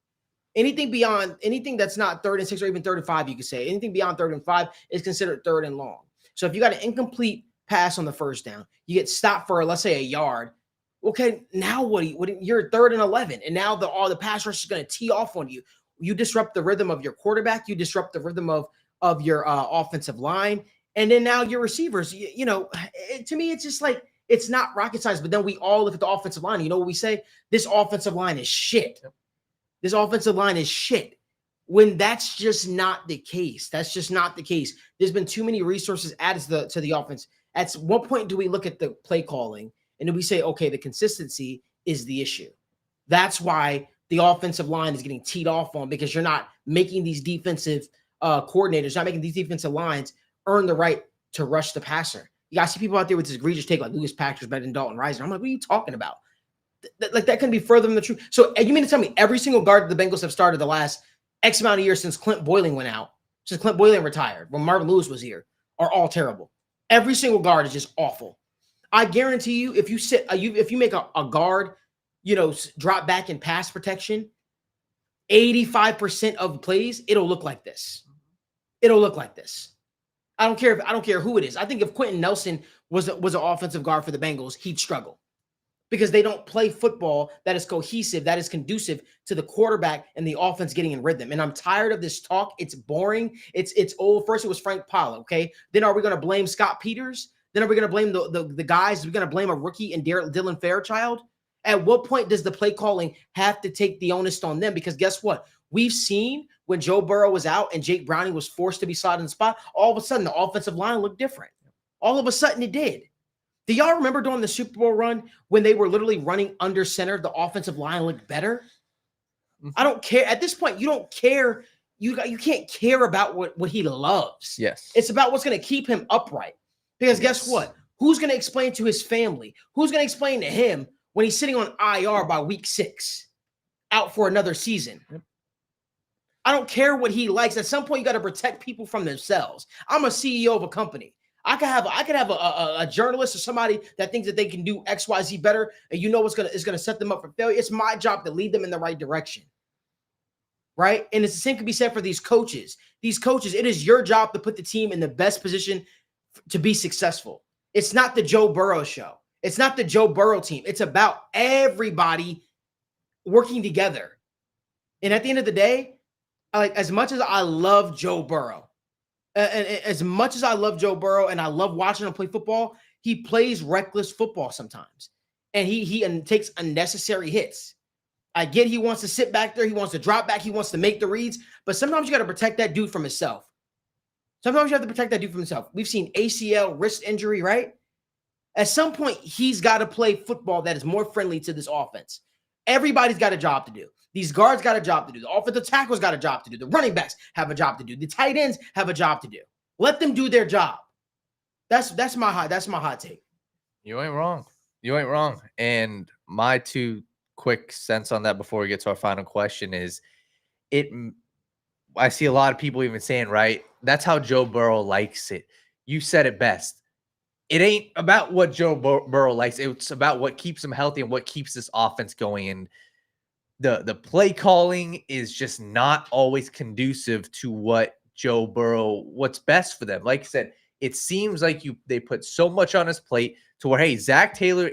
Anything that's not 3rd and 6 or even 3rd and 5, you could say. Anything beyond 3rd and 5 is considered third and long. So if you got an incomplete pass on the first down, you get stopped for, let's say, a yard. Okay, now you're 3rd and 11, and now the pass rush is going to tee off on you. You disrupt the rhythm of your quarterback. You disrupt the rhythm of your offensive line. And then now your receivers, to me, it's just like, it's not rocket science. But then we all look at the offensive line. You know what we say? This offensive line is shit. This offensive line is shit. When that's just not the case. That's just not the case. There's been too many resources added to the offense. At what point do we look at the play calling and do we say, okay, the consistency is the issue? That's why the offensive line is getting teed off on, because you're not making these defensive coordinators, not making these defensive lines earn the right to rush the passer. You guys see people out there with this egregious take like Lucas Patrick's better than Dalton Risner. I'm like, what are you talking about? That couldn't be further from the truth. So you mean to tell me every single guard that the Bengals have started the last X amount of years since Clint Boyling went out, since Clint Boyling retired, when Marvin Lewis was here, are all terrible? Every single guard is just awful. I guarantee you, if you make a guard, drop back in pass protection, 85% of plays, it'll look like this. It'll look like this. I don't care who it is. I think if Quentin Nelson was an offensive guard for the Bengals, he'd struggle because they don't play football that is cohesive, that is conducive to the quarterback and the offense getting in rhythm. And I'm tired of this talk. It's boring. It's old. First it was Frank Pala, okay? Then are we going to blame Scott Peters? Then are we going to blame the guys? Are we going to blame a rookie and Dylan Fairchild? At what point does the play calling have to take the onus on them? Because guess what? We've seen when Joe Burrow was out and Jake Browning was forced to be slotted in the spot, all of a sudden the offensive line looked different. All of a sudden it did. Do y'all remember during the Super Bowl run when they were literally running under center, the offensive line looked better? I don't care. At this point, you don't care. You can't care about what he loves. Yes. It's about what's going to keep him upright. Because guess what? Who's going to explain to his family? Who's going to explain to him when he's sitting on IR by week 6, out for another season? I don't care what he likes. At some point, you got to protect people from themselves. I'm a CEO of a company. I could have a journalist or somebody that thinks that they can do X, Y, Z better, and what's gonna set them up for failure. It's my job to lead them in the right direction, right? And it's the same can be said for these coaches. These coaches, it is your job to put the team in the best position to be successful. It's not the Joe Burrow show. It's not the Joe Burrow team. It's about everybody working together. And at the end of the day, as much as I love Joe Burrow, and as much as I love Joe Burrow and I love watching him play football, he plays reckless football sometimes. And he takes unnecessary hits. I get he wants to sit back there. He wants to drop back. He wants to make the reads. But sometimes you got to protect that dude from himself. Sometimes you have to protect that dude from himself. We've seen ACL, wrist injury, right? At some point, he's got to play football that is more friendly to this offense. Everybody's got a job to do. These guards got a job to do. The offensive tackles got a job to do. The running backs have a job to do. The tight ends have a job to do. Let them do their job. That's my hot take. You ain't wrong. You ain't wrong. And my 2 quick cents on that before we get to our final question is I see a lot of people even saying, right, that's how Joe Burrow likes it. You said it best. It ain't about what Joe Burrow likes. It's about what keeps him healthy and what keeps this offense going. And the play calling is just not always conducive to what's best for them. Like I said, it seems like they put so much on his plate to where, hey, Zach Taylor,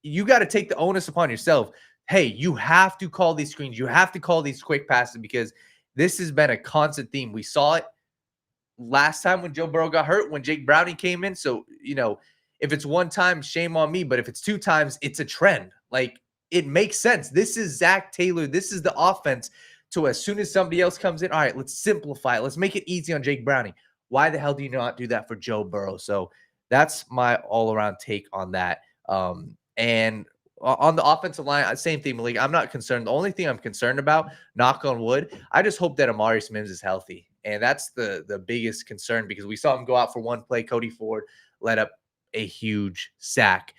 you got to take the onus upon yourself. Hey, you have to call these screens. You have to call these quick passes because this has been a constant theme. We saw it last time when Joe Burrow got hurt, when Jake Browning came in. So, if it's 1 time, shame on me. But if it's 2 times, it's a trend. Like, it makes sense. This is Zach Taylor. This is the offense. So as soon as somebody else comes in, all right, let's simplify it. Let's make it easy on Jake Browning. Why the hell do you not do that for Joe Burrow? So that's my all-around take on that. And on the offensive line, same thing, Malik. I'm not concerned. The only thing I'm concerned about, knock on wood, I just hope that Amari Mims is healthy. And that's the biggest concern because we saw him go out for 1 play. Cody Ford let up a huge sack.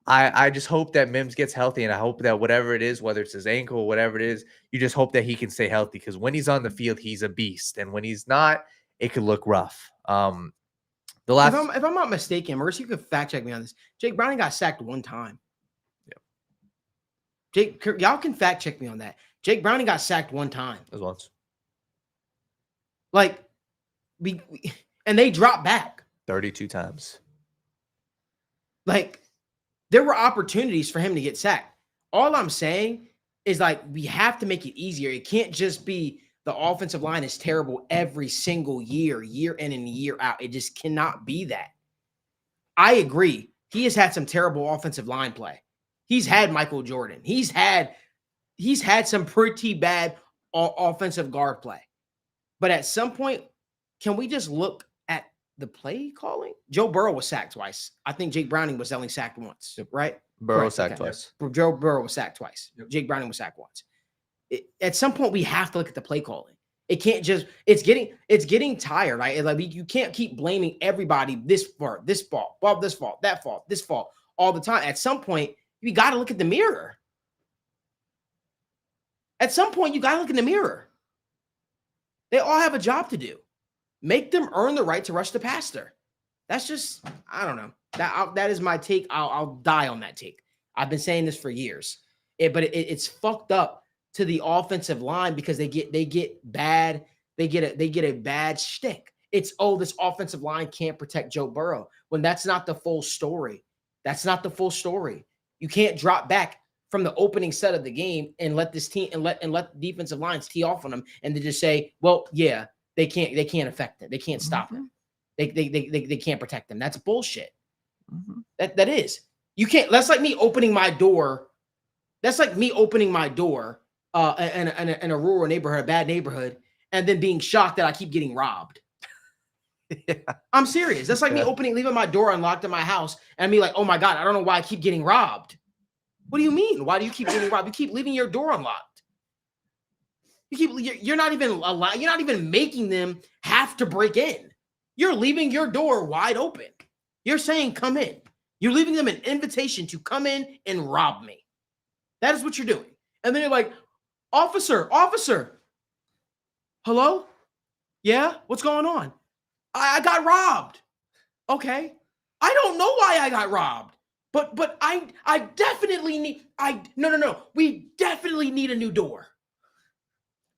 I just hope that Mims gets healthy, and I hope that whatever it is, whether it's his ankle or whatever it is, you just hope that he can stay healthy because when he's on the field, he's a beast. And when he's not, it could look rough. If I'm not mistaken, Mercy, you could fact check me on this. Jake Browning got sacked 1 time. Yep. Y'all can fact check me on that. Jake Browning got sacked 1 time. As once. Like, and they dropped back 32 times. Like, there were opportunities for him to get sacked. All I'm saying is, like, we have to make it easier. It can't just be the offensive line is terrible every single year in and year out. It just cannot be that. I agree. He has had some terrible offensive line play. He's had Michael Jordan. He's had some pretty bad offensive guard play. But at some point, can we just look at the play calling? Joe Burrow was sacked twice. I think Jake Browning was only sacked once, right? Burrow sacked twice. Joe Burrow was sacked twice. Yep. Jake Browning was sacked once. At some point, we have to look at the play calling. It can't just, it's getting tired, right? Like, you can't keep blaming everybody this fault, this fault, that fault, this fault all the time. At some point, you got to look at the mirror. At some point, you got to look in the mirror. They all have a job to do. Make them earn the right to rush the passer. That's just, I don't know. That is my take. I'll die on that take. I've been saying this for years. But it's fucked up to the offensive line because they get bad. They get a bad shtick. It's, oh, this offensive line can't protect Joe Burrow, when that's not the full story. That's not the full story. You can't drop back from the opening set of the game and let this team and let defensive lines tee off on them and to just say, well, yeah, they can't affect it. They can't stop them. They can't protect them. That's bullshit. That is. You can't. That's like me opening my door. That's like me opening my door in a rural neighborhood, a bad neighborhood, and then being shocked that I keep getting robbed. Yeah. I'm serious. That's like me leaving my door unlocked in my house and me like, oh my God, I don't know why I keep getting robbed. What do you mean? Why do you keep getting robbed? You keep leaving your door unlocked. You're not even making them have to break in. You're leaving your door wide open. You're saying, come in. You're leaving them an invitation to come in and rob me. That is what you're doing. And then you're like, officer, hello? Yeah, what's going on? I got robbed. Okay. I don't know why I got robbed, but I definitely need, no. We definitely need a new door.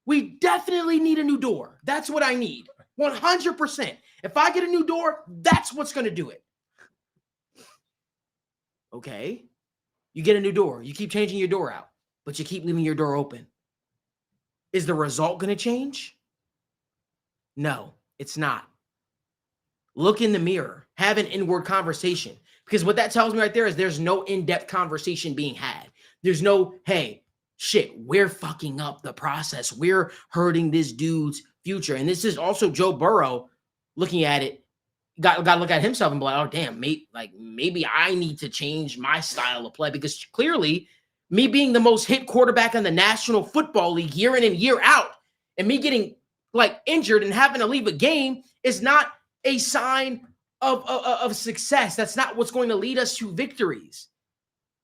We definitely need a new door. That's what I need. 100%. If I get a new door, that's what's going to do it. Okay. You get a new door. You keep changing your door out, but you keep leaving your door open. Is the result going to change? No, it's not. Look in the mirror. Have an inward conversation. Because what that tells me right there is there's no in-depth conversation being had. There's no, hey, shit, we're fucking up the process. We're hurting this dude's future. And this is also Joe Burrow looking at it. Got to look at himself and be like, oh, damn, maybe I need to change my style of play. Because clearly, me being the most hit quarterback in the National Football League year in and year out, and me getting like injured and having to leave a game is not a sign of success. That's not what's going to lead us to victories.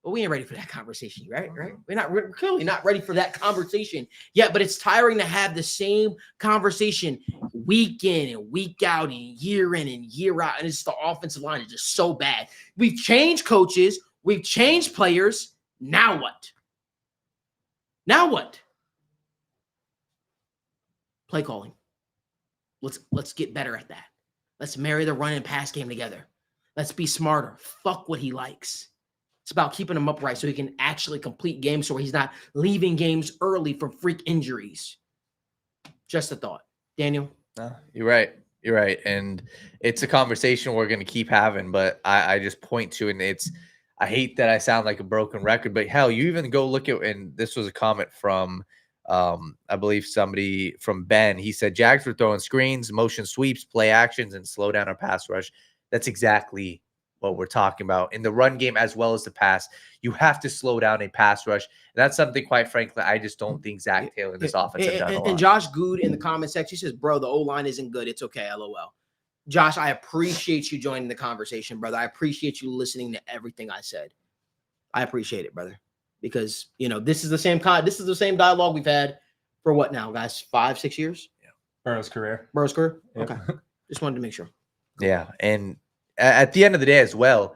But we ain't ready for that conversation, right? We're clearly not ready for that conversation yet, but it's tiring to have the same conversation week in and week out and year in and year out. And it's the offensive line is just so bad. We've changed coaches. We've changed players. Now what? Play calling. Let's get better at that. Let's marry the run and pass game together. Let's be smarter. Fuck what he likes. It's about keeping him upright so he can actually complete games so he's not leaving games early from freak injuries. Just a thought. Daniel? No, you're right. And it's a conversation we're going to keep having, but I just point to, and I hate that I sound like a broken record, but hell, you even go look at, and this was a comment from, I believe somebody from Ben. He said, Jags were throwing screens, motion sweeps, play actions, and slow down our pass rush. That's exactly what we're talking about in the run game as well as the pass. You have to slow down a pass rush. And that's something, quite frankly, I just don't think Zac Taylor and this offense have done a lot. And Josh Good in the comment section, he says, bro, the O-line isn't good. It's okay, LOL. Josh, I appreciate you joining the conversation, brother. I appreciate you listening to everything I said. I appreciate it, brother. Because, this is the same dialogue we've had for what now, guys? 5-6 years? Yeah. Burrow's career. Yep. Okay. Just wanted to make sure. Yeah. And at the end of the day as well,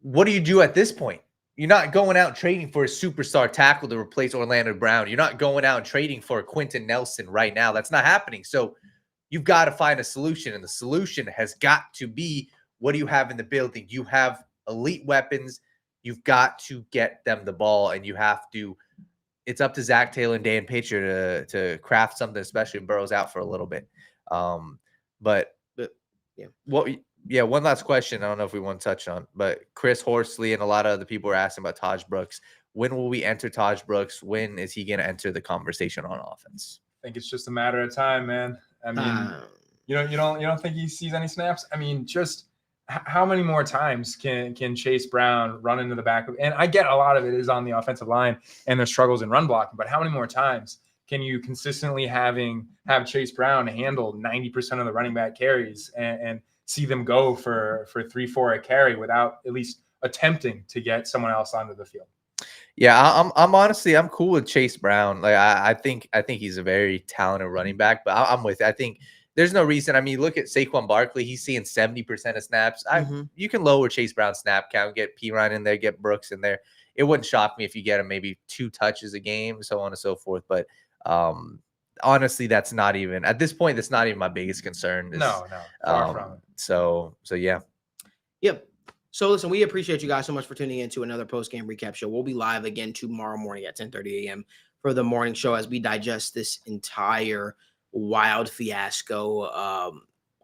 what do you do at this point? You're not going out trading for a superstar tackle to replace Orlando Brown. You're not going out and trading for a Quentin Nelson right now. That's not happening. So you've got to find a solution. And the solution has got to be, what do you have in the building? You have elite weapons. You've got to get them the ball, and you have to. It's up to Zac Taylor and Dan Patriot to craft something, especially when Burrow's out for a little bit. But yeah. One last question. I don't know if we want to touch on, but Chris Horsley and a lot of other people are asking about Taj Brooks. When will we enter Taj Brooks? When is he going to enter the conversation on offense? I think it's just a matter of time, man. I mean, you don't think he sees any snaps? I mean, just. How many more times can Chase Brown run into the back of, and I get a lot of it is on the offensive line and their struggles in run blocking, but how many more times can you consistently have Chase Brown handle 90% of the running back carries and see them go for 3-4 a carry without at least attempting to get someone else onto the field? Yeah, I'm honestly, I'm cool with Chase Brown. Like I think he's a very talented running back, but I'm with, I think there's no reason. I mean, look at Saquon Barkley. He's seeing 70% of snaps. You can lower Chase Brown's snap count, get Perine in there, get Brooks in there. It wouldn't shock me if you get him maybe 2 touches a game, so on and so forth. But honestly, that's not even at this point. That's not even my biggest concern. No, far from it. So yeah. Yep. So listen, we appreciate you guys so much for tuning in to another post-game recap show. We'll be live again tomorrow morning at 10:30 a.m. for the morning show as we digest this entire wild fiasco.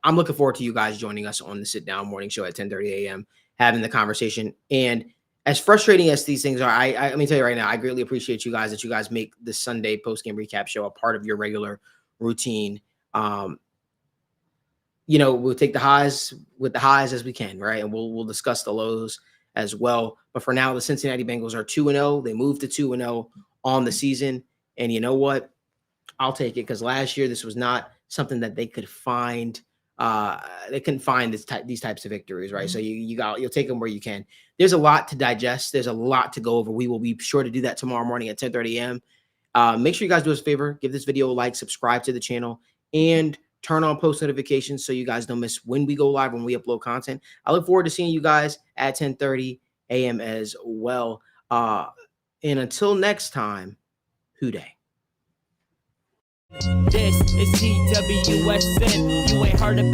I'm looking forward to you guys joining us on the sit down morning show at 10:30 a.m. having the conversation. And as frustrating as these things are, I let me tell you right now, I greatly appreciate you guys that you guys make the Sunday post-game recap show a part of your regular routine. You know, we'll take the highs with the highs as we can, right? And we'll discuss the lows as well. But for now, the Cincinnati Bengals are 2-0. They moved to 2-0 on the season. And you know what? I'll take it, because last year this was not something that they could find. They couldn't find these types of victories, right? So you'll take them where you can. There's a lot to digest. There's a lot to go over. We will be sure to do that tomorrow morning at 10:30 a.m. Make sure you guys do us a favor. Give this video a like, subscribe to the channel, and turn on post notifications so you guys don't miss when we go live, when we upload content. I look forward to seeing you guys at 10:30 a.m. as well. And until next time, 𝗦𝗢𝗢𝗓𝗏. This is TWSN. You ain't heard about